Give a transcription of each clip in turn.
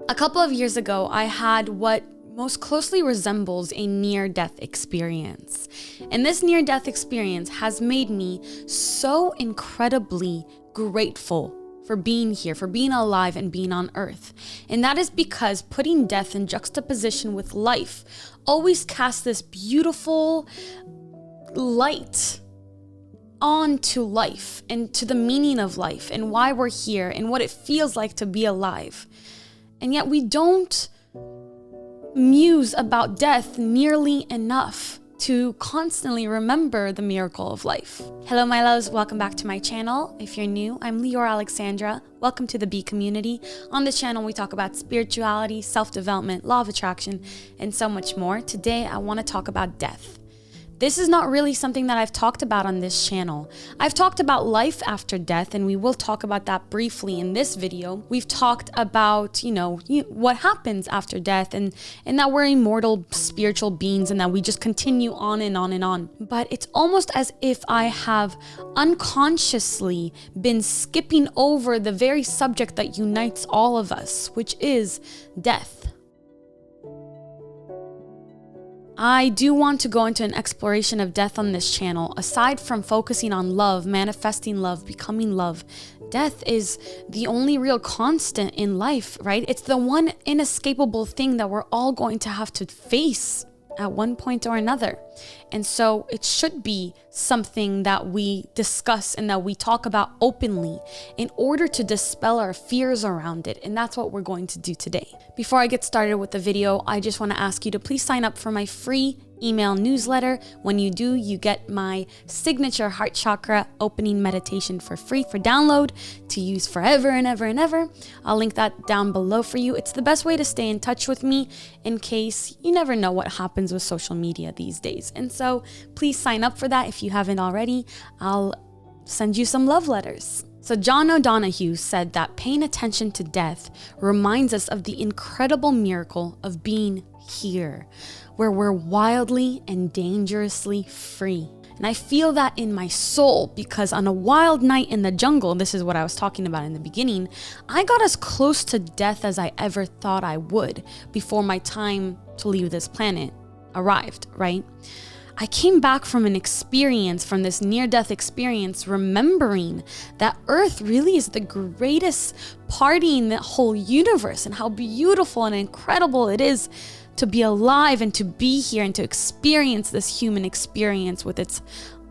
A couple of years ago, I had what most closely resembles a near-death experience. And this near-death experience has made me so incredibly grateful for being here, for being alive and being on earth. And that is because putting death in juxtaposition with life always casts this beautiful light onto life and to the meaning of life and why we're here and what it feels like to be alive. And yet we don't muse about death nearly enough to constantly remember the miracle of life. Hello, my loves. Welcome back to my channel. If you're new, I'm Leeor Alexandra. Welcome to the B community. On this channel, we talk about spirituality, self-development, law of attraction, and so much more. Today, I want to talk about death. This is not really something that I've talked about on this channel. I've talked about life after death, and we will talk about that briefly in this video. We've talked about, what happens after death and that we're immortal spiritual beings and that we just continue on and on and on. But it's almost as if I have unconsciously been skipping over the very subject that unites all of us, which is death. I do want to go into an exploration of death on this channel. Aside from focusing on love, manifesting love, becoming love, death is the only real constant in life, right? It's the one inescapable thing that we're all going to have to face at one point or another. And so it should be something that we discuss and that we talk about openly in order to dispel our fears around it. And that's what we're going to do today. Before I get started with the video, I just want to ask you to please sign up for my free email newsletter. When you do, you get my signature heart chakra opening meditation for free for download to use forever and ever and ever. I'll link that down below for you. It's the best way to stay in touch with me in case you never know what happens with social media these days. And so please sign up for that if you haven't already. I'll send you some love letters. So John O'Donohue said that paying attention to death reminds us of the incredible miracle of being here, where we're wildly and dangerously free. And I feel that in my soul because on a wild night in the jungle, this is what I was talking about in the beginning, I got as close to death as I ever thought I would before my time to leave this planet arrived, right? I came back from an experience, from this near-death experience, remembering that Earth really is the greatest party in the whole universe and how beautiful and incredible it is to be alive and to be here and to experience this human experience with its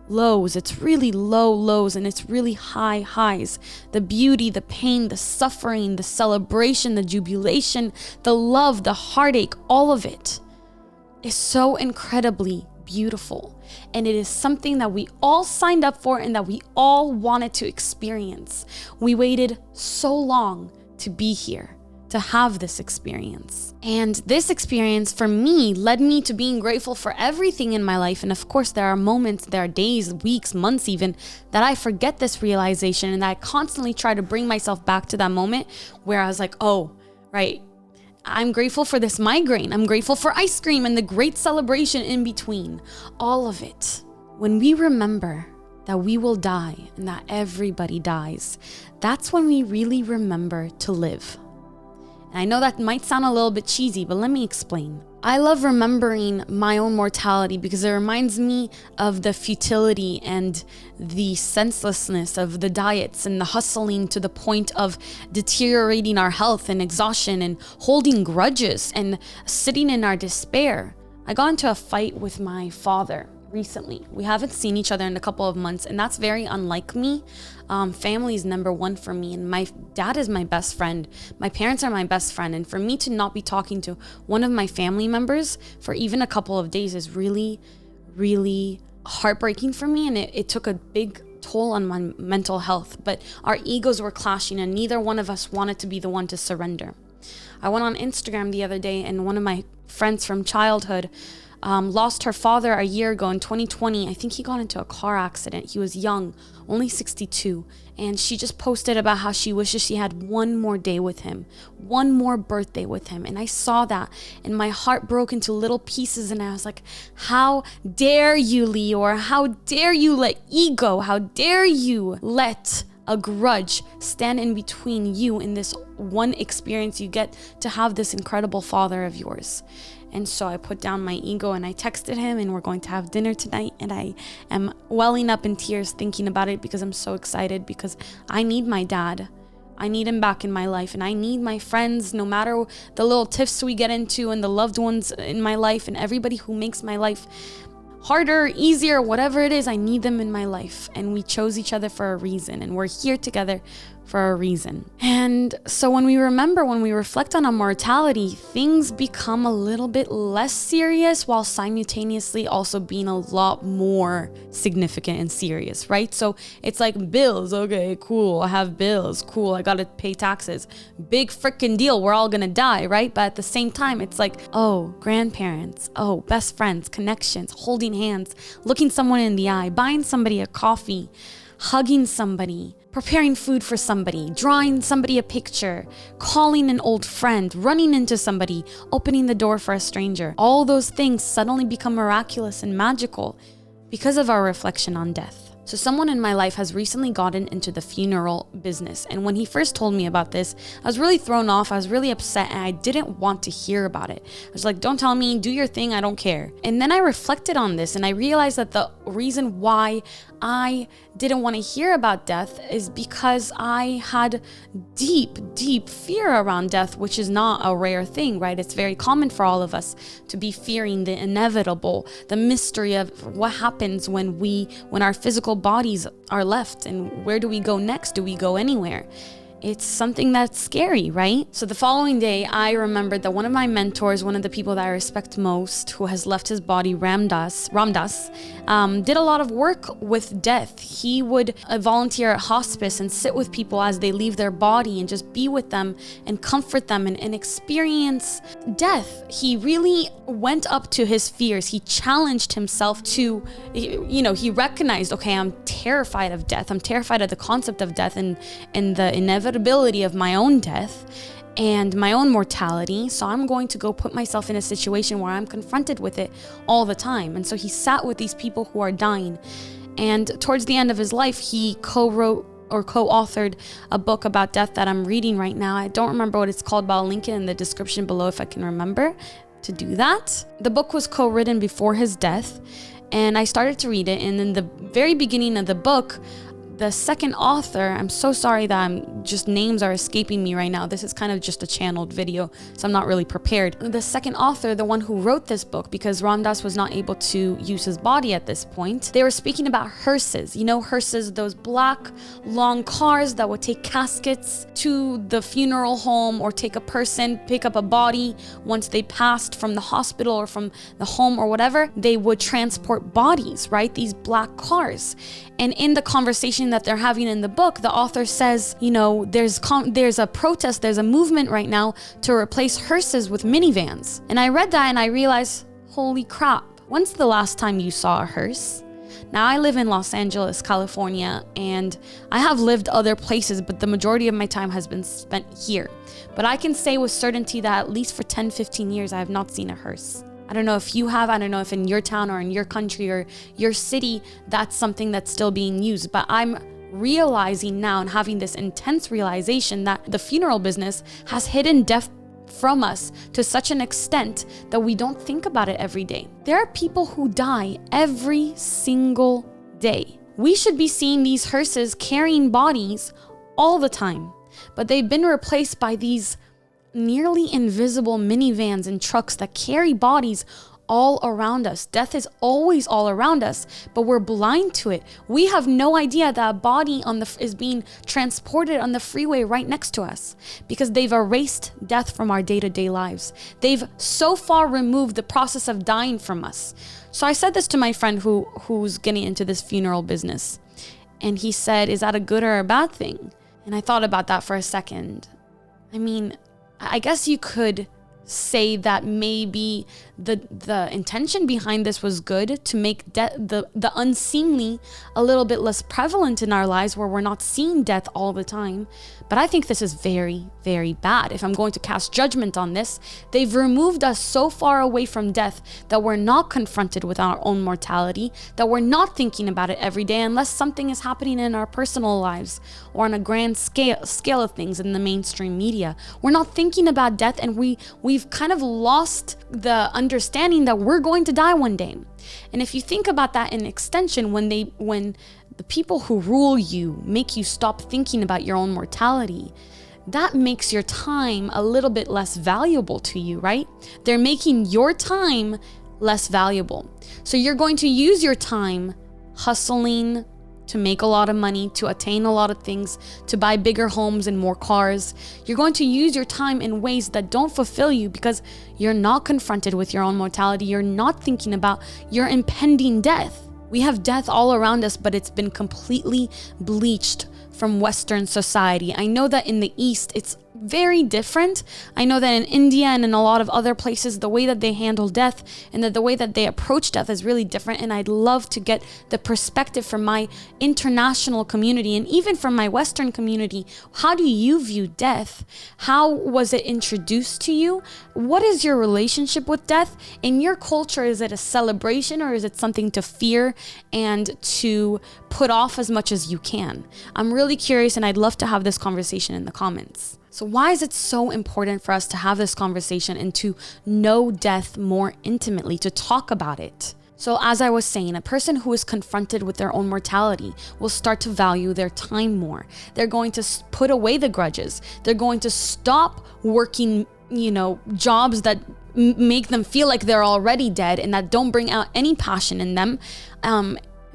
lows, its really low lows and its really high highs, the beauty, the pain, the suffering, the celebration, the jubilation, the love, the heartache, all of it is so incredibly beautiful. And it is something that we all signed up for and that we all wanted to experience. We waited so long to be here, to have this experience. And this experience for me led me to being grateful for everything in my life. And of course, there are moments, there are days, weeks, months even, that I forget this realization and that I constantly try to bring myself back to that moment where I was like, oh, right, I'm grateful for this migraine. I'm grateful for ice cream and the great celebration in between. All of it. When we remember that we will die and that everybody dies, that's when we really remember to live. And I know that might sound a little bit cheesy, but let me explain. I love remembering my own mortality because it reminds me of the futility and the senselessness of the diets and the hustling to the point of deteriorating our health and exhaustion and holding grudges and sitting in our despair. I got into a fight with my father recently. We haven't seen each other in a couple of months, and that's very unlike me. Family is number one for me, and my dad is my best friend. My parents are my best friend, and for me to not be talking to one of my family members for even a couple of days is really, really heartbreaking for me, and it took a big toll on my mental health. But our egos were clashing, and neither one of us wanted to be the one to surrender. I went on Instagram the other day, and one of my friends from childhood lost her father a year ago in 2020. I think he got into a car accident. He was young, only 62. And she just posted about how she wishes she had one more day with him, one more birthday with him. And I saw that and my heart broke into little pieces. And I was like, how dare you, Leeor? How dare you let ego? How dare you let a grudge stand in between you and this one experience you get to have this incredible father of yours. And so I put down my ego and I texted him, and we're going to have dinner tonight. And I am welling up in tears thinking about it because I'm so excited, because I need my dad. I need him back in my life, and I need my friends, no matter the little tiffs we get into, and the loved ones in my life, and everybody who makes my life harder, easier, whatever it is, I need them in my life. And we chose each other for a reason, and we're here together for a reason. And so when we reflect on mortality, things become a little bit less serious while simultaneously also being a lot more significant and serious, right? So it's like bills. Okay, cool. I have bills. Cool. I got to pay taxes. Big freaking deal. We're all going to die, right? But at the same time, it's like, oh, grandparents. Oh, best friends, connections, holding hands, looking someone in the eye, buying somebody a coffee, hugging somebody, preparing food for somebody, drawing somebody a picture, calling an old friend, running into somebody, opening the door for a stranger. All those things suddenly become miraculous and magical because of our reflection on death. So someone in my life has recently gotten into the funeral business. And when he first told me about this, I was really thrown off. I was really upset, and I didn't want to hear about it. I was like, don't tell me, do your thing, I don't care. And then I reflected on this, and I realized that the reason why I didn't want to hear about death is because I had deep fear around death, which is not a rare thing, right? It's very common for all of us to be fearing the inevitable, the mystery of what happens when our physical bodies are left, and where do we go next? Do we go anywhere? It's something that's scary, right? So the following day, I remembered that one of my mentors, one of the people that I respect most, who has left his body, Ramdas, did a lot of work with death. He would volunteer at hospice and sit with people as they leave their body and just be with them and comfort them and experience death. He really went up to his fears. He challenged himself to, he recognized, okay, I'm terrified of death. I'm terrified of the concept of death and the inevitability of my own death and my own mortality. So I'm going to go put myself in a situation where I'm confronted with it all the time. And so he sat with these people who are dying. And towards the end of his life, he co-wrote or co-authored a book about death that I'm reading right now. I don't remember what it's called, but I'll link it in the description below if I can remember to do that. The book was co-written before his death, and I started to read it. And in the very beginning of the book, the second author, I'm so sorry that names are escaping me right now. This is kind of just a channeled video, so I'm not really prepared. The second author, the one who wrote this book, because Ramdas was not able to use his body at this point, they were speaking about hearses. You know, hearses, those black, long cars that would take caskets to the funeral home or take a person, pick up a body once they passed from the hospital or from the home or whatever. They would transport bodies, right? These black cars. And in the conversation that they're having in the book, the author says, there's a protest, there's a movement right now to replace hearses with minivans. And I read that and I realized, holy crap, when's the last time you saw a hearse? Now, I live in Los Angeles, California, and I have lived other places, but the majority of my time has been spent here. But I can say with certainty that at least for 10, 15 years, I have not seen a hearse. I don't know if you have, I don't know if in your town or in your country or your city, that's something that's still being used. But I'm realizing now and having this intense realization that the funeral business has hidden death from us to such an extent that we don't think about it every day. There are people who die every single day. We should be seeing these hearses carrying bodies all the time, but they've been replaced by these nearly invisible minivans and trucks that carry bodies all around us. Death is always all around us, but we're blind to it. We have no idea that a body is being transported on the freeway right next to us because they've erased death from our day-to-day lives. They've so far removed the process of dying from us. So I said this to my friend who's getting into this funeral business, and he said, is that a good or a bad thing? And I thought about that for a second. I mean, I guess you could say that maybe the intention behind this was good, to make the unseemly a little bit less prevalent in our lives, where we're not seeing death all the time. But I think this is very, very bad. If I'm going to cast judgment on this, they've removed us so far away from death that we're not confronted with our own mortality, that we're not thinking about it every day unless something is happening in our personal lives or on a grand scale of things in the mainstream media. We're not thinking about death, and we've kind of lost the understanding that we're going to die one day. And if you think about that in extension, when the people who rule you make you stop thinking about your own mortality, that makes your time a little bit less valuable to you, right? They're making your time less valuable. So you're going to use your time hustling to make a lot of money, to attain a lot of things, to buy bigger homes and more cars. You're going to use your time in ways that don't fulfill you because you're not confronted with your own mortality. You're not thinking about your impending death. We have death all around us, but it's been completely bleached from Western society. I know that in the East, it's very different. I know that in India and in a lot of other places, the way that they handle death and the way that they approach death is really different. And I'd love to get the perspective from my international community and even from my Western community. How do you view death? How was it introduced to you? What is your relationship with death? In your culture, is it a celebration or is it something to fear and to put off as much as you can? I'm really curious, and I'd love to have this conversation in the comments. So why is it so important for us to have this conversation and to know death more intimately, to talk about it? So as I was saying, a person who is confronted with their own mortality will start to value their time more. They're going to put away the grudges. They're going to stop working, jobs that make them feel like they're already dead and that don't bring out any passion in them.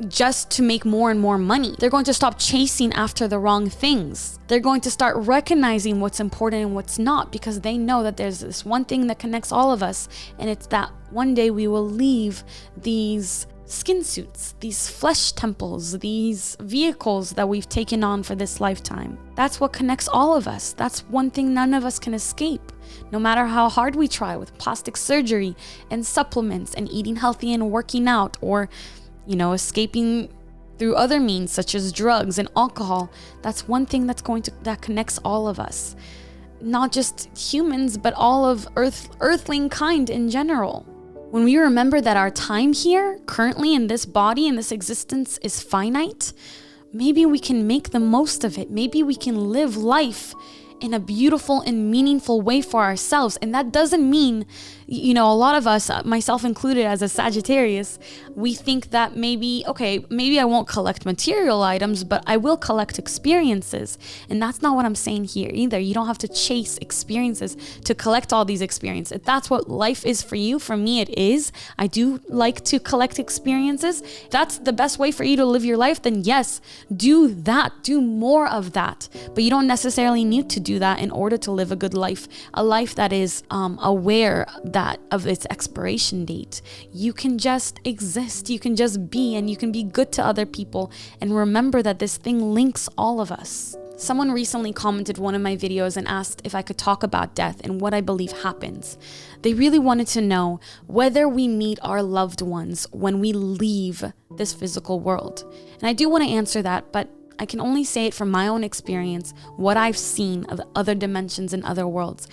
Just to make more and more money. They're going to stop chasing after the wrong things. They're going to start recognizing what's important and what's not, because they know that there's this one thing that connects all of us, and it's that one day we will leave these skin suits, these flesh temples, these vehicles that we've taken on for this lifetime. That's what connects all of us. That's one thing none of us can escape. No matter how hard we try with plastic surgery and supplements and eating healthy and working out, or escaping through other means such as drugs and alcohol, that's one thing that connects all of us. Not just humans, but all of earthling kind in general. When we remember that our time here, currently in this body, in this existence, is finite, maybe we can make the most of it. Maybe we can live life in a beautiful and meaningful way for ourselves. And that doesn't mean, a lot of us, myself included as a Sagittarius, we think that maybe I won't collect material items, but I will collect experiences. And that's not what I'm saying here either. You don't have to chase experiences to collect all these experiences. If that's what life is for you, for me it is. I do like to collect experiences. If that's the best way for you to live your life, then yes, do that. Do more of that. But you don't necessarily need to do that in order to live a good life, a life that is aware of its expiration date. You can just exist, you can just be, and you can be good to other people, and remember that this thing links all of us. Someone recently commented one of my videos and asked if I could talk about death and what I believe happens. They really wanted to know whether we meet our loved ones when we leave this physical world. And I do want to answer that, but I can only say it from my own experience, what I've seen of other dimensions and other worlds.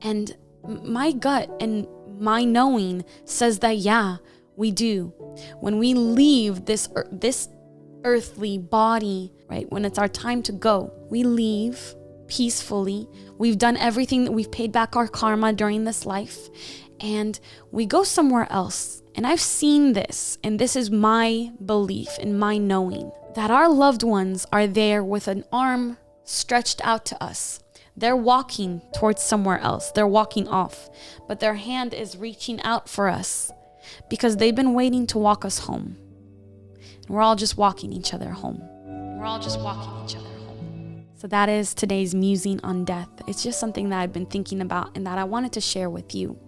And my gut and my knowing says that, yeah, we do. When we leave this earthly body, right, when it's our time to go, we leave peacefully. We've done everything, that we've paid back our karma during this life, and we go somewhere else. And I've seen this, and this is my belief and my knowing, that our loved ones are there with an arm stretched out to us. They're walking towards somewhere else. They're walking off, but their hand is reaching out for us because they've been waiting to walk us home. And we're all just walking each other home. So that is today's musing on death. It's just something that I've been thinking about and that I wanted to share with you.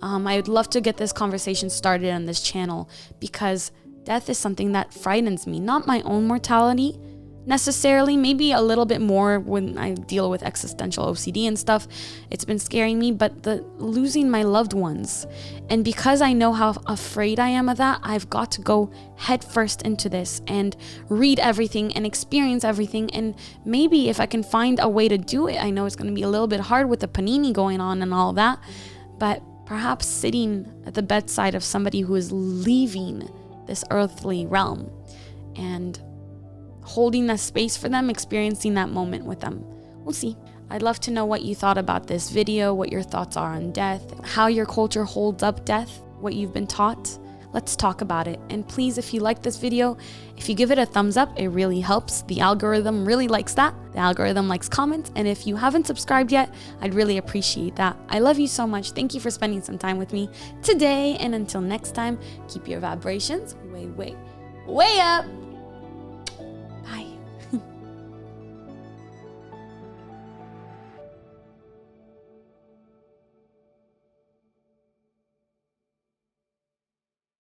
I would love to get this conversation started on this channel because death is something that frightens me. Not my own mortality, necessarily, maybe a little bit more when I deal with existential OCD and stuff. It's been scaring me, but the losing my loved ones. And because I know how afraid I am of that, I've got to go head first into this and read everything and experience everything. And maybe if I can find a way to do it, I know it's going to be a little bit hard with the panini going on and all that, but perhaps sitting at the bedside of somebody who is leaving this earthly realm and holding that space for them, experiencing that moment with them. We'll see. I'd love to know what you thought about this video, what your thoughts are on death, how your culture holds up death, what you've been taught. Let's talk about it. And please, if you like this video, if you give it a thumbs up, it really helps. The algorithm really likes that. The algorithm likes comments. And if you haven't subscribed yet, I'd really appreciate that. I love you so much. Thank you for spending some time with me today. And until next time, keep your vibrations way up.